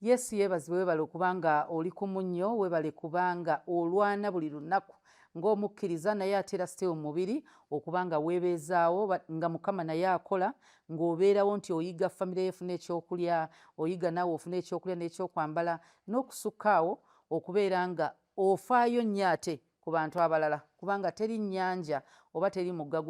Yes yebaziwe webale kubanga oli ku munnyo webale kubanga olwana buli lunaku ng'omukkiriza naye atera still mubiri okubanga weebeezaawo nga Mukama naye akola ng'obeerawo nti oyiga famire efuna ekyokulya oyiga naawe ofuna ekyokulya n'ekyokwambala n'okusukkaawo okubeera nga ofaayo nnyo ate ku bantu abalala kubanga teri nnyanja oba teri mugga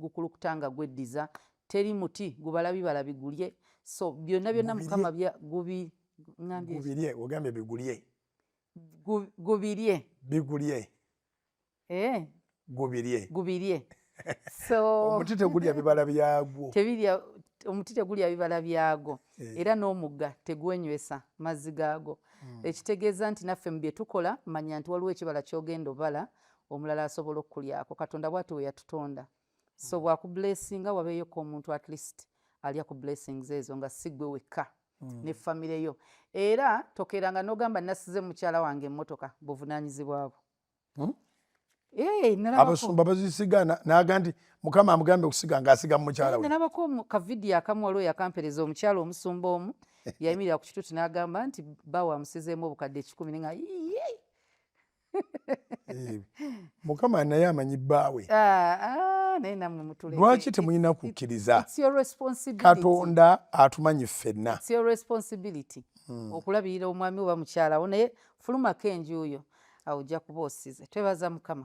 gukulukuta nga gweddiza teri muti gubala bibala bigulye so byonna Mukama gubirye ogambye bigulye gubirye bigulye gubirye so omuti tegulya bibala byagwo omuti tegulya bibala byagwo era n'omugga tegwenywesa mazzi gaago ekitegeeza nti naffe mu bye tukola manya nti waliwo ekibala ky'ogenda obala omulala asobola okukulyako Katonda bw'ati we yatutonda so bw'akublessinga wabeeyoko omuntu at least alya ku blessings ezo nga si ggwe wekka ne famire yo era tokeeranga n'ogamba nasize mukyala wange emmotoka buvunaanyizibwa bwo abasumba bazisiga naga nti Mukama amugambe okusiga ng'asiga mu mukyala we nalabako ka vidiyo akamu waliwo yakampereza omukyala omusumba omu yayimirira ku kituuti n'agamba nti bawa amusizeemu obukadde 10 nga Mukama naye amanyi bbaawe naye nammwe mutuleke lwaki temulina kukkiriza responsibility Katonda atumanyi ffenna it's your responsibility okulabirira omwami oba mukyala wo naye fulumako enjuuyo awo ojja kuba osize twebaza Mukama